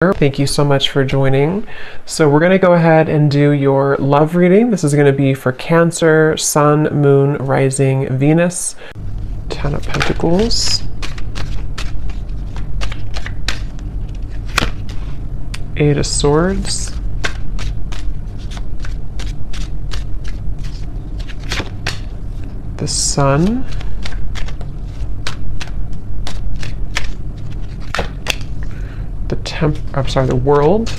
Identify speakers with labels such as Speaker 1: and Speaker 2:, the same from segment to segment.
Speaker 1: Thank you so much for joining. So we're going to go ahead and do your love reading. This is going to be for Cancer, Sun, Moon, Rising, Venus. 10 of Pentacles. Eight of Swords. The Sun. The World.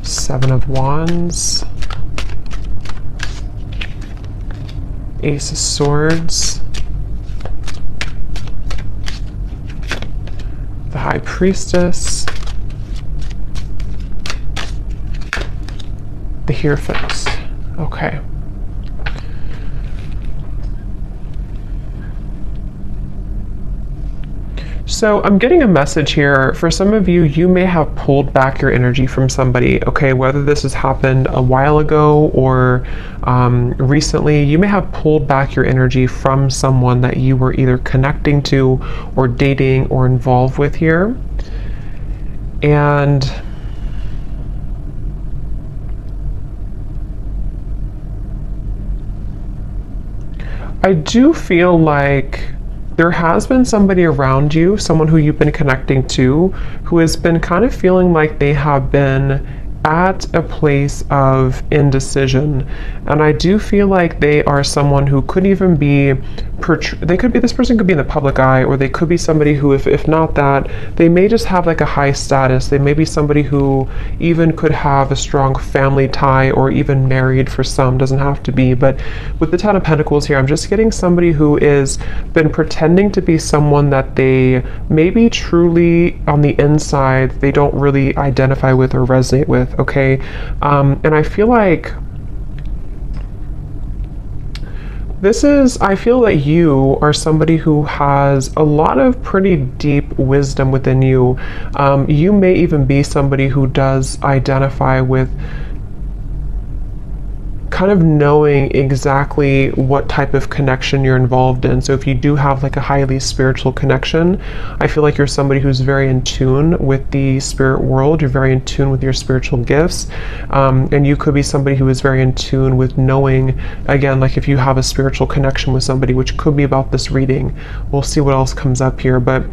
Speaker 1: Seven of Wands. Ace of Swords. The High Priestess. The Hierophant. Okay. So I'm getting a message here. For some of you, you may have pulled back your energy from somebody, okay? Whether this has happened a while ago or recently, you may have pulled back your energy from someone that you were either connecting to or dating or involved with here. And I do feel like there has been somebody around you, someone who you've been connecting to, who has been kind of feeling like they have been at a place of indecision. And I do feel like they are someone who could even be, this person could be in the public eye, or they could be somebody who, if not that, they may just have like a high status. They may be somebody who even could have a strong family tie, or even married for some, doesn't have to be. But with the Ten of Pentacles here, I'm just getting somebody who is been pretending to be someone that they maybe truly on the inside, they don't really identify with or resonate with, okay? And I feel like I feel that you are somebody who has a lot of pretty deep wisdom within you. You may even be somebody who does identify with kind of knowing exactly what type of connection you're involved in. So if you do have like a highly spiritual connection, I feel like you're somebody who's very in tune with the spirit world. You're very in tune with your spiritual gifts. And you could be somebody who is very in tune with knowing, again, like if you have a spiritual connection with somebody, which could be about this reading. We'll see what else comes up here. But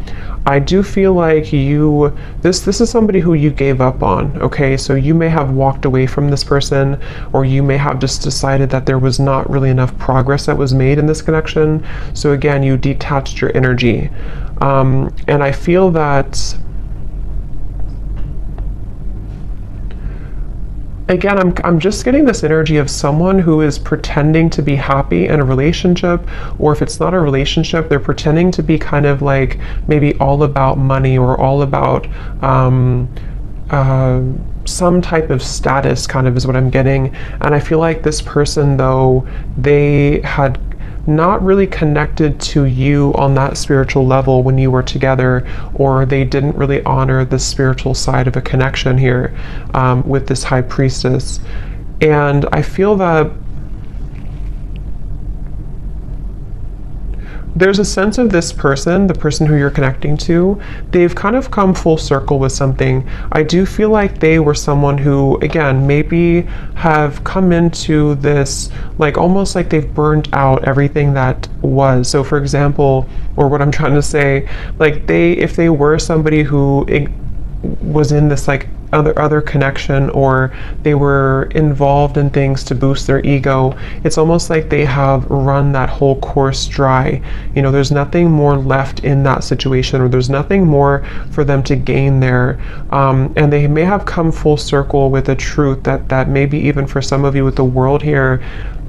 Speaker 1: I do feel like this is somebody who you gave up on, okay? So you may have walked away from this person, or you may have just decided that there was not really enough progress that was made in this connection. So again, you detached your energy. And I feel that, again, I'm just getting this energy of someone who is pretending to be happy in a relationship, or if it's not a relationship, they're pretending to be kind of like maybe all about money, or all about some type of status, kind of is what I'm getting. And I feel like this person, though, they had not really connected to you on that spiritual level when you were together, or they didn't really honor the spiritual side of a connection here with this High Priestess. And I feel that there's a sense of this person, the person who you're connecting to, they've kind of come full circle with something. I do feel like they were someone who, again, maybe have come into this, like almost like they've burned out everything that was. So for example, or what I'm trying to say, like if they were somebody who was in this like other connection, or they were involved in things to boost their ego, it's almost like they have run that whole course dry. You know, there's nothing more left in that situation, or there's nothing more for them to gain there. And they may have come full circle with a truth that maybe even for some of you with the world here,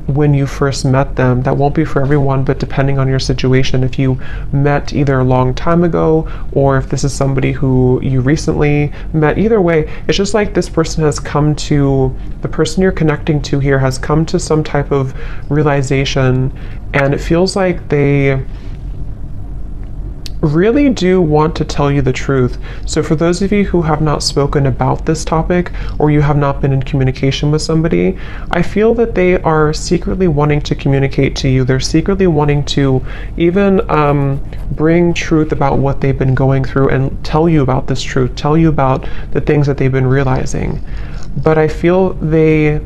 Speaker 1: when you first met them, that won't be for everyone, but depending on your situation, if you met either a long time ago, or if this is somebody who you recently met, either way, it's just like this person has come to, the person you're connecting to here has come to some type of realization, and it feels like they really do want to tell you the truth. So for those of you who have not spoken about this topic, or you have not been in communication with somebody, I feel that they are secretly wanting to communicate to you. They're secretly wanting to even bring truth about what they've been going through and tell you about this truth, tell you about the things that they've been realizing. But I feel they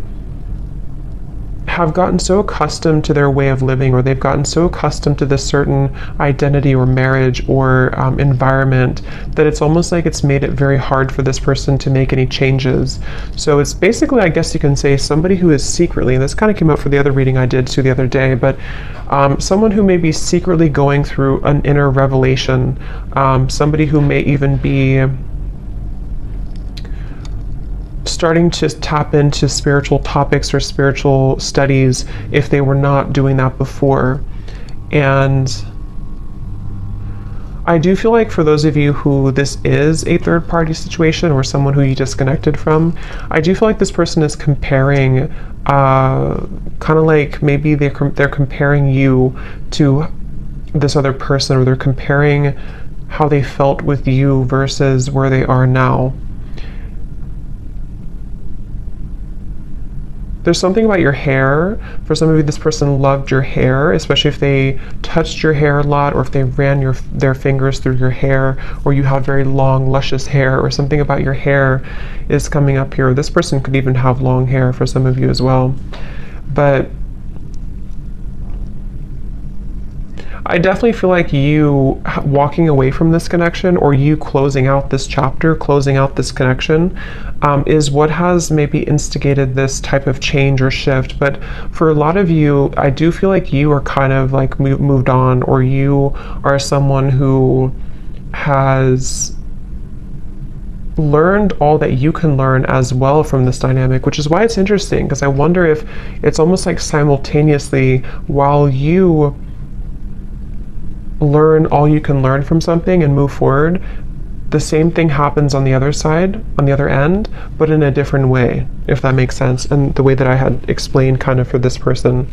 Speaker 1: have gotten so accustomed to their way of living, or they've gotten so accustomed to this certain identity or marriage or environment, that it's almost like it's made it very hard for this person to make any changes. So it's basically, I guess you can say, somebody who is secretly, and this kind of came up for the other reading I did too the other day, but someone who may be secretly going through an inner revelation, somebody who may even be starting to tap into spiritual topics or spiritual studies if they were not doing that before. And I do feel like for those of you who this is a third party situation, or someone who you disconnected from, I do feel like this person is comparing, kind of like maybe they're comparing you to this other person, or they're comparing how they felt with you versus where they are now. There's something about your hair. For some of you, this person loved your hair, especially if they touched your hair a lot, or if they ran their fingers through your hair, or you have very long, luscious hair, or something about your hair is coming up here. This person could even have long hair for some of you as well. But I definitely feel like you walking away from this connection, or you closing out this chapter, closing out this connection, is what has maybe instigated this type of change or shift. But for a lot of you, I do feel like you are kind of like moved on, or you are someone who has learned all that you can learn as well from this dynamic, which is why it's interesting, because I wonder if it's almost like simultaneously, while you learn all you can learn from something and move forward, the same thing happens on the other side, on the other end, but in a different way, if that makes sense, and the way that I had explained kind of for this person.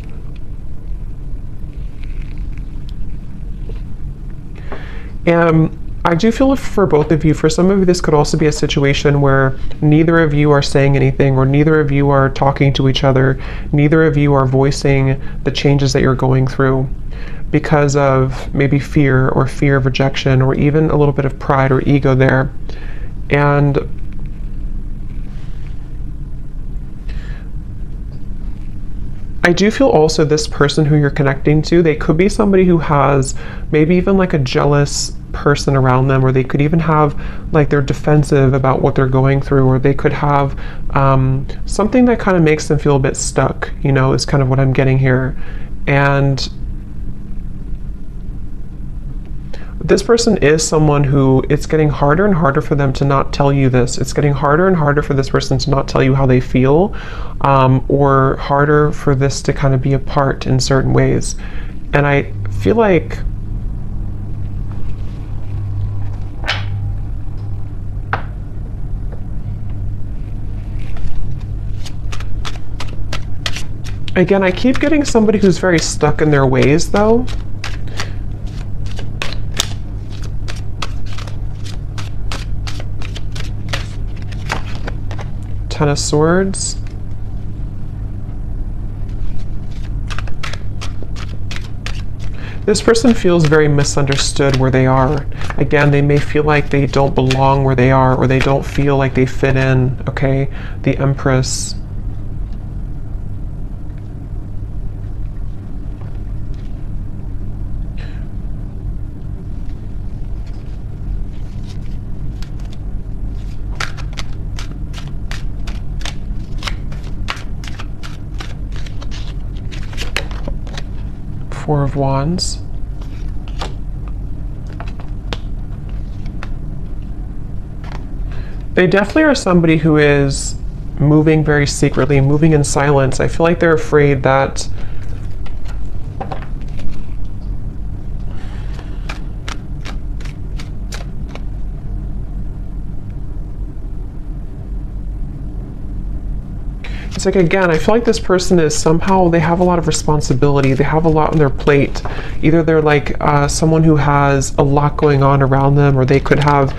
Speaker 1: I do feel for both of you, for some of you, this could also be a situation where neither of you are saying anything, or neither of you are talking to each other, neither of you are voicing the changes that you're going through, because of maybe fear of rejection, or even a little bit of pride or ego there. And I do feel also this person who you're connecting to, they could be somebody who has maybe even like a jealous person around them, or they could even have like they're defensive about what they're going through, or they could have something that kind of makes them feel a bit stuck, you know, is kind of what I'm getting here. And this person is someone who, it's getting harder and harder for them to not tell you this. It's getting harder and harder for this person to not tell you how they feel, or harder for this to kind of be apart in certain ways. And I feel like again, I keep getting somebody who's very stuck in their ways though. Ten of Swords. This person feels very misunderstood where they are. Again, they may feel like they don't belong where they are, or they don't feel like they fit in, okay? The Empress. Four of Wands. They definitely are somebody who is moving very secretly, moving in silence. I feel like they're afraid that It's like, again, I feel like this person is somehow, they have a lot of responsibility. They have a lot on their plate. Either they're like someone who has a lot going on around them, or they could have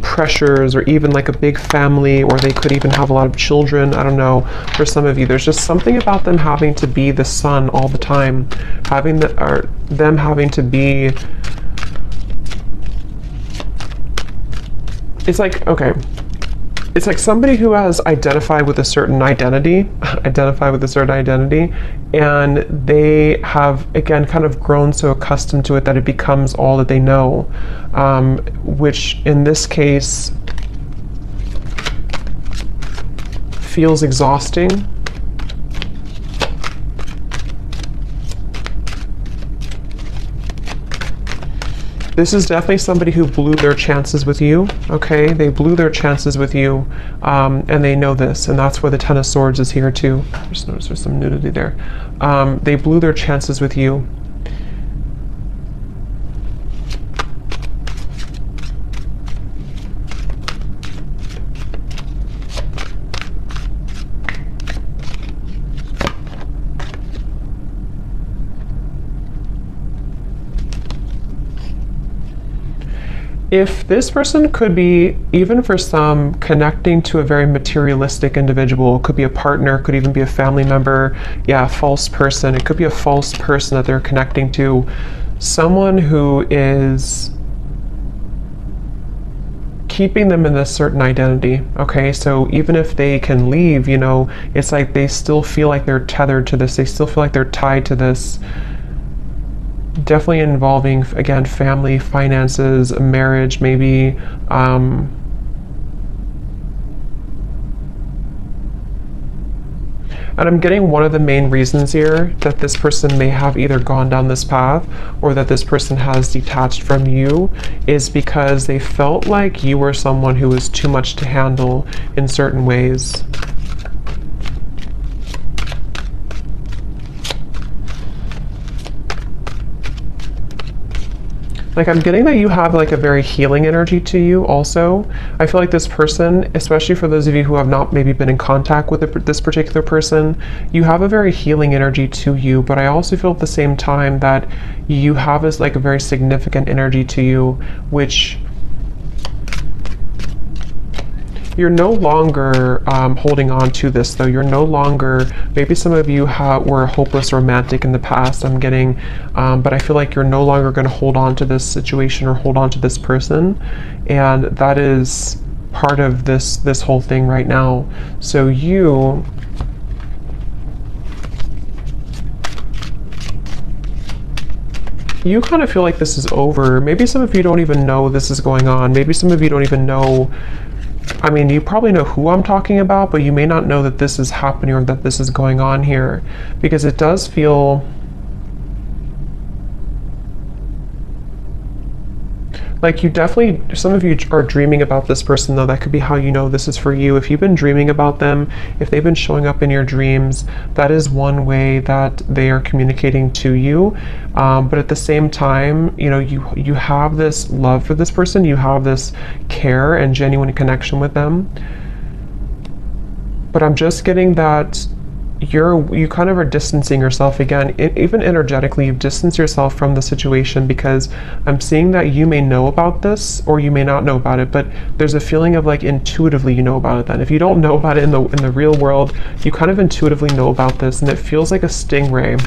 Speaker 1: pressures, or even like a big family, or they could even have a lot of children. I don't know. For some of you, there's just something about them having to be the sun all the time, them having to be. It's like, okay. It's like somebody who has identified with a certain identity, and they have, again, kind of grown so accustomed to it that it becomes all that they know, which in this case feels exhausting. This is definitely somebody who blew their chances with you, okay? They blew their chances with you, and they know this, and that's where the Ten of Swords is here too. I just noticed there's some nudity there. They blew their chances with you. If this person could be, even for some, connecting to a very materialistic individual, could be a partner, could even be a family member, yeah, a false person. It could be a false person that they're connecting to, someone who is keeping them in this certain identity, okay? So even if they can leave, you know, it's like they still feel like they're tethered to this, they still feel like they're tied to this. Definitely involving, again, family, finances, marriage, maybe. And I'm getting one of the main reasons here that this person may have either gone down this path or that this person has detached from you is because they felt like you were someone who was too much to handle in certain ways. Like, I'm getting that you have like a very healing energy to you also. I feel like this person, especially for those of you who have not maybe been in contact with this particular person, you have a very healing energy to you, but I also feel at the same time that you have this like a very significant energy to you, which you're no longer holding on to this, though. You're no longer, maybe some of you were a hopeless romantic in the past, I'm getting, but I feel like you're no longer going to hold on to this situation or hold on to this person. And that is part of this whole thing right now. So you kind of feel like this is over. Maybe some of you don't even know this is going on. Maybe some of you don't even know. I mean, you probably know who I'm talking about, but you may not know that this is happening or that this is going on here, because it does feel like you definitely, some of you are dreaming about this person, though. That could be how you know this is for you. If you've been dreaming about them, if they've been showing up in your dreams, that is one way that they are communicating to you. But at the same time, you know, you have this love for this person, you have this care and genuine connection with them. But I'm just getting that you kind of are distancing yourself again, even energetically. You've distanced yourself from the situation because I'm seeing that you may know about this or you may not know about it, but there's a feeling of like intuitively you know about it. Then if you don't know about it in the real world, you kind of intuitively know about this, and it feels like a stingray.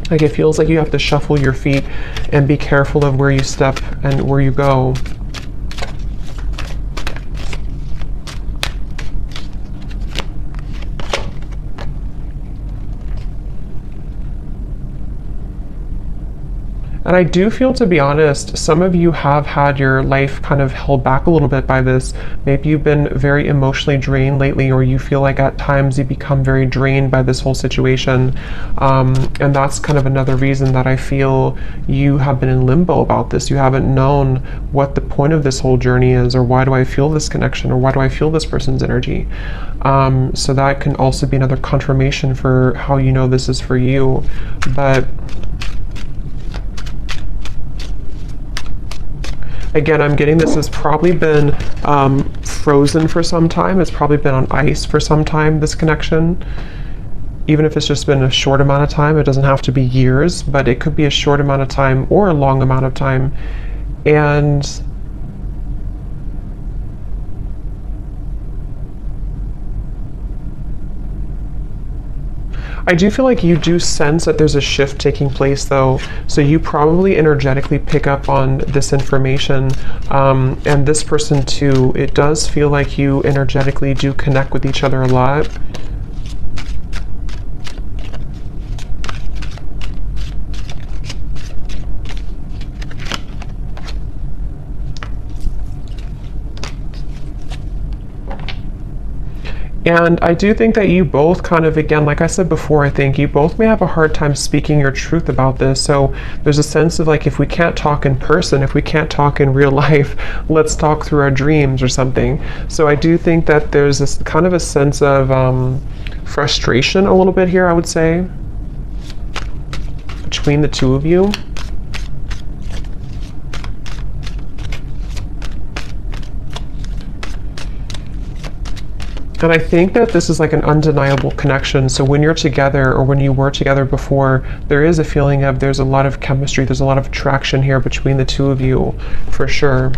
Speaker 1: Like it feels like you have to shuffle your feet and be careful of where you step and where you go. And I do feel, to be honest, some of you have had your life kind of held back a little bit by this. Maybe you've been very emotionally drained lately, or you feel like at times you become very drained by this whole situation. And that's kind of another reason that I feel you have been in limbo about this. You haven't known what the point of this whole journey is, or why do I feel this connection, or why do I feel this person's energy. So that can also be another confirmation for how you know this is for you. But again, I'm getting this has probably been frozen for some time. It's probably been on ice for some time, this connection. Even if it's just been a short amount of time, it doesn't have to be years, but it could be a short amount of time or a long amount of time. And I do feel like you do sense that there's a shift taking place though, so you probably energetically pick up on this information, and this person too. It does feel like you energetically do connect with each other a lot. And I do think that you both kind of, again, like I said before, I think you both may have a hard time speaking your truth about this. So there's a sense of like, if we can't talk in person, if we can't talk in real life, let's talk through our dreams or something. So I do think that there's this kind of a sense of frustration a little bit here, I would say, between the two of you. And I think that this is like an undeniable connection. So when you're together, or when you were together before, there is a feeling of there's a lot of chemistry, there's a lot of attraction here between the two of you, for sure.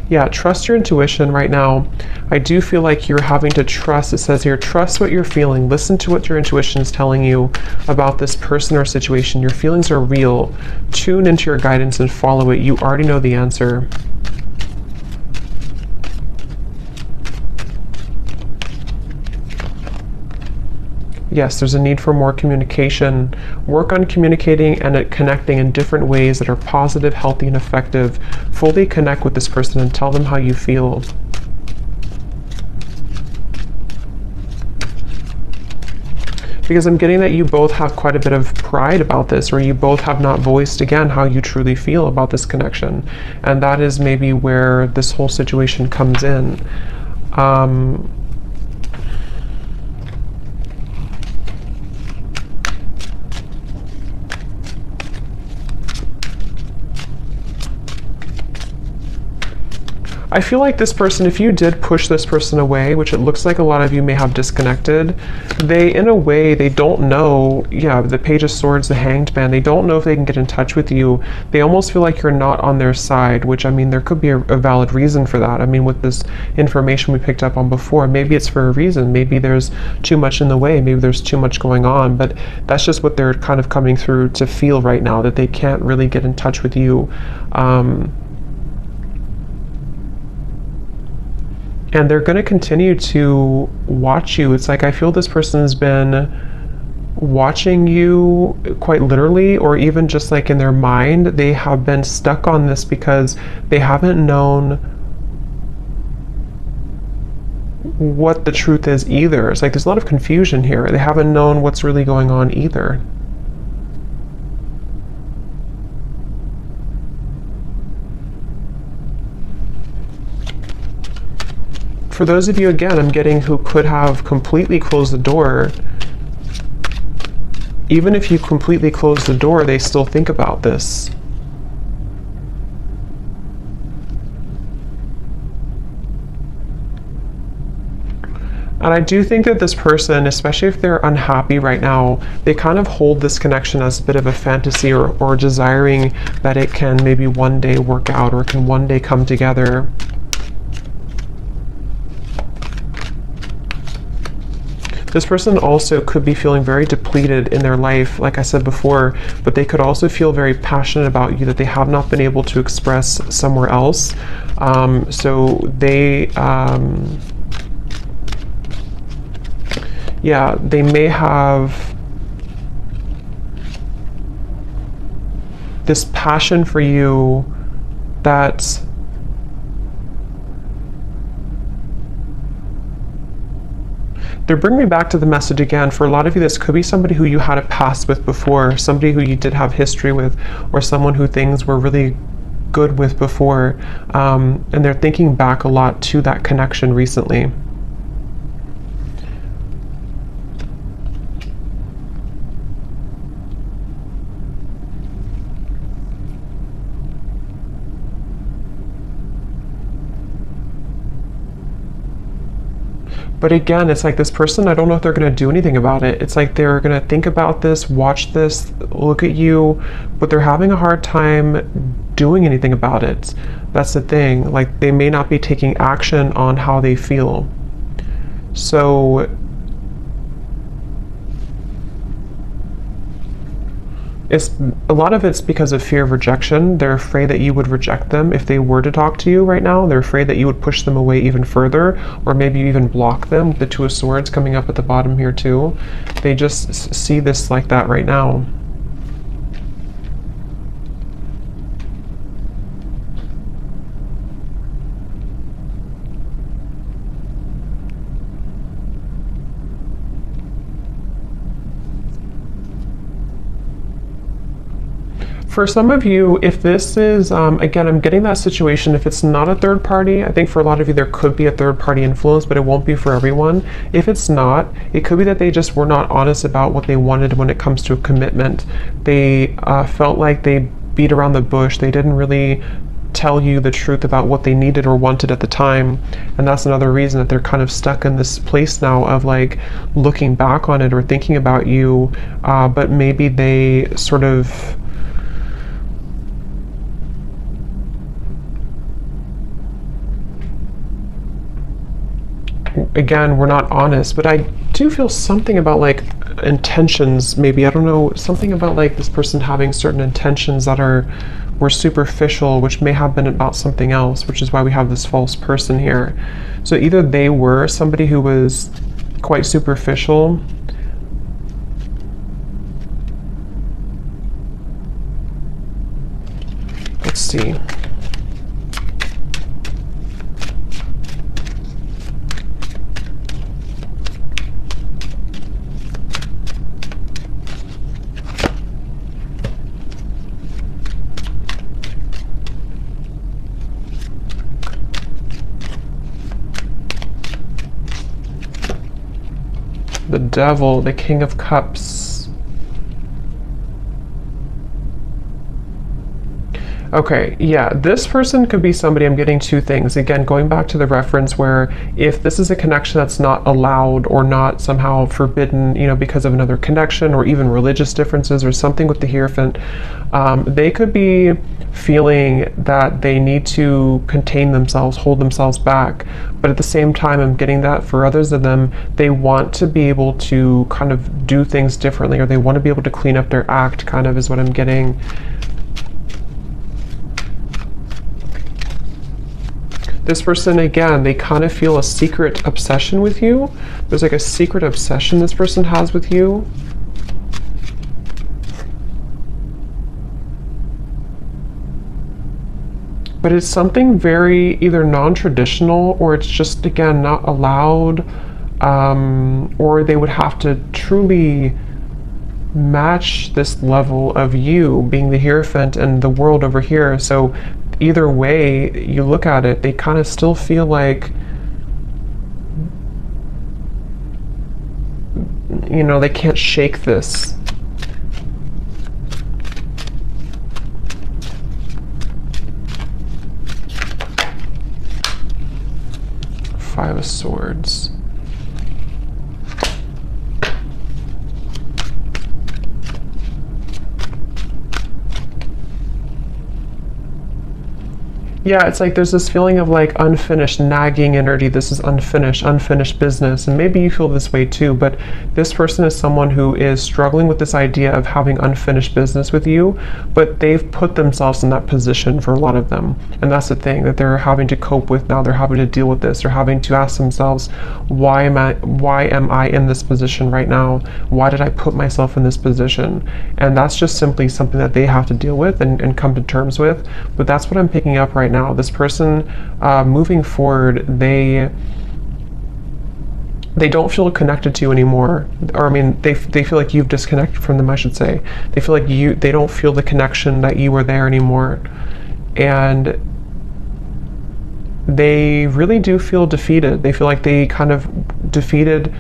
Speaker 1: Yeah, trust your intuition right now. I do feel like you're having to trust. It says here, trust what you're feeling. Listen to what your intuition is telling you about this person or situation. Your feelings are real. Tune into your guidance and follow it. You already know the answer. Yes, there's a need for more communication. Work on communicating and connecting in different ways that are positive, healthy, and effective. Fully connect with this person and tell them how you feel. Because I'm getting that you both have quite a bit of pride about this, or you both have not voiced again how you truly feel about this connection. And that is maybe where this whole situation comes in. I feel like this person, if you did push this person away, which it looks like a lot of you may have disconnected, they, in a way, they don't know, yeah, the Page of Swords, the Hanged Man, they don't know if they can get in touch with you. They almost feel like you're not on their side, which, I mean, there could be a valid reason for that. I mean, with this information we picked up on before, maybe it's for a reason. Maybe there's too much in the way. Maybe there's too much going on, but that's just what they're kind of coming through to feel right now, that they can't really get in touch with you. And they're going to continue to watch you. It's like I feel this person has been watching you quite literally, or even just like in their mind. They have been stuck on this because they haven't known what the truth is either. It's like there's a lot of confusion here. They haven't known what's really going on either. For those of you, again, I'm getting who could have completely closed the door, even if you completely close the door, they still think about this. And I do think that this person, especially if they're unhappy right now, they kind of hold this connection as a bit of a fantasy, or desiring that it can maybe one day work out, or can one day come together. This person also could be feeling very depleted in their life, like I said before, but they could also feel very passionate about you that they have not been able to express somewhere else. So they, yeah, they may have this passion for you that they're bringing me back to the message again. For a lot of you, this could be somebody who you had a past with before, somebody who you did have history with, or someone who things were really good with before, and they're thinking back a lot to that connection recently. But again, it's like this person, I don't know if they're going to do anything about it. It's like they're going to think about this, watch this, look at you, but they're having a hard time doing anything about it. That's the thing. Like, they may not be taking action on how they feel. So a lot of it's because of fear of rejection. They're afraid that you would reject them if they were to talk to you right now. They're afraid that you would push them away even further, or maybe even block them. The Two of Swords coming up at the bottom here too. They just see this like that right now. For some of you, if this is, again, I'm getting that situation, if it's not a third party, I think for a lot of you there could be a third party influence, but it won't be for everyone. If it's not, it could be that they just were not honest about what they wanted when it comes to a commitment. They felt like they beat around the bush. They didn't really tell you the truth about what they needed or wanted at the time, and that's another reason that they're kind of stuck in this place now of like looking back on it or thinking about you, but maybe they sort of again, we're not honest, but I do feel something about like intentions, maybe, I don't know, something about like this person having certain intentions that were superficial, which may have been about something else, which is why we have this false person here. So either they were somebody who was quite superficial, let's see. The Devil, the King of Cups. Okay, yeah, this person could be somebody, I'm getting two things. Again, going back to the reference where if this is a connection that's not allowed or not somehow forbidden, you know, because of another connection or even religious differences or something with the Hierophant, they could be feeling that they need to contain themselves, hold themselves back. But at the same time, I'm getting that for others of them, they want to be able to kind of do things differently, or they want to be able to clean up their act, kind of is what I'm getting. This person, again, they kind of feel a secret obsession with you. There's like a secret obsession this person has with you. But it's something very either non-traditional, or it's just, again, not allowed, or they would have to truly match this level of you being the Hierophant and the world over here. So either way you look at it, they kind of still feel like, you know, they can't shake this. Five of Swords. Yeah, it's like there's this feeling of like unfinished, nagging energy. This is unfinished business. And maybe you feel this way too, but this person is someone who is struggling with this idea of having unfinished business with you, but they've put themselves in that position for a lot of them. And that's the thing that they're having to cope with now. They're having to deal with this. They're having to ask themselves, why am I in this position right now? Why did I put myself in this position? And that's just simply something that they have to deal with and come to terms with. But that's what I'm picking up right now. This person, moving forward, they don't feel connected to you anymore, or I mean, they feel like you've disconnected from them, I should say. They feel like they don't feel the connection that you were there anymore. and they really do feel defeated. They feel like they kind of defeated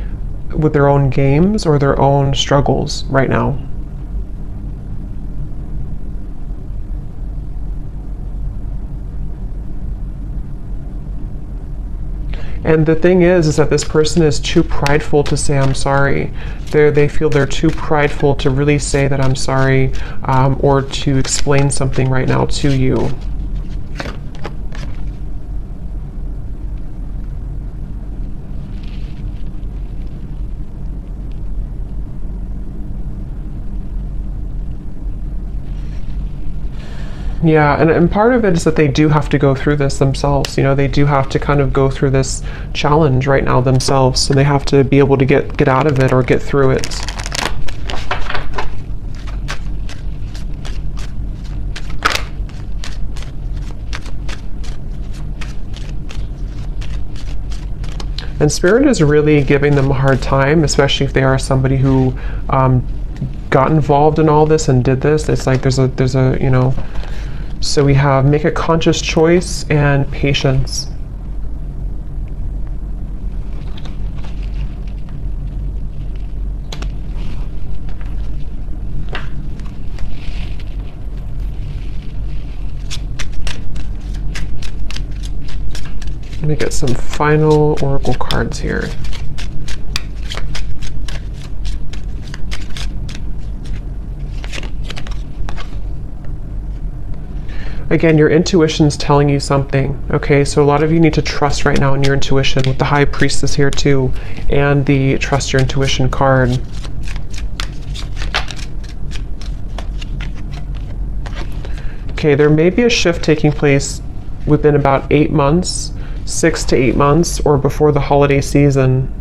Speaker 1: with their own games or their own struggles right now. And the thing is that this person is too prideful to say I'm sorry. They feel they're too prideful to really say that I'm sorry, or to explain something right now to you. Yeah, and part of it is that they do have to go through this themselves. You know, they do have to kind of go through this challenge right now themselves. So they have to be able to get out of it or get through it. And Spirit is really giving them a hard time, especially if they are somebody who got involved in all this and did this. It's like there's a you know. So we have make a conscious choice and patience. Let me get some final oracle cards here. Again, your intuition's telling you something, okay? So a lot of you need to trust right now in your intuition with the High Priestess here too, and the Trust Your Intuition card. Okay, there may be a shift taking place within about 8 months, 6 to 8 months, or before the holiday season.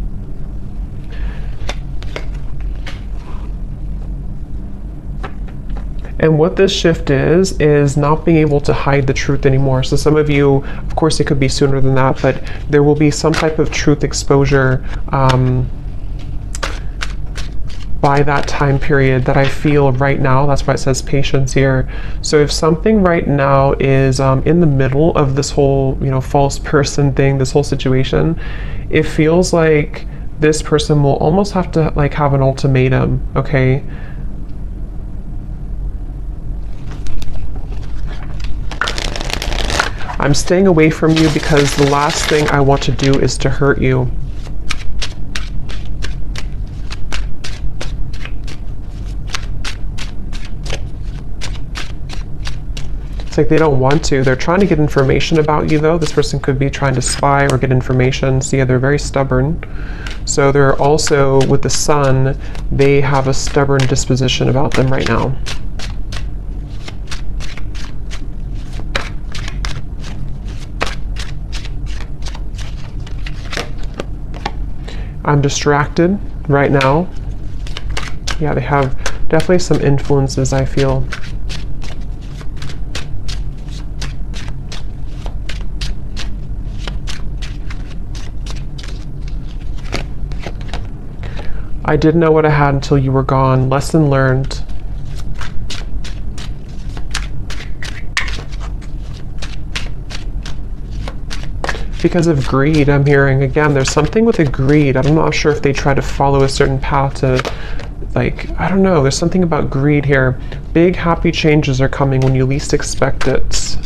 Speaker 1: And what this shift is not being able to hide the truth anymore. So some of you, of course it could be sooner than that, but there will be some type of truth exposure by that time period that I feel right now. That's why it says patience here. So if something right now is in the middle of this whole, you know, false person thing, this whole situation, it feels like this person will almost have to like have an ultimatum, okay? I'm staying away from you because the last thing I want to do is to hurt you. It's like they don't want to. They're trying to get information about you though. This person could be trying to spy or get information. See, they're very stubborn. So they're also, with the Sun, they have a stubborn disposition about them right now. I'm distracted right now. Yeah, they have definitely some influences, I feel. I didn't know what I had until you were gone. Lesson learned. Because of greed, I'm hearing. Again, there's something with a greed. I'm not sure if they try to follow a certain path to, like, I don't know. There's something about greed here. Big happy changes are coming when you least expect it.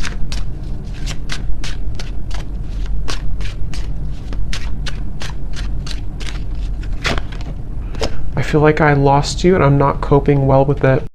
Speaker 1: I feel like I lost you and I'm not coping well with it.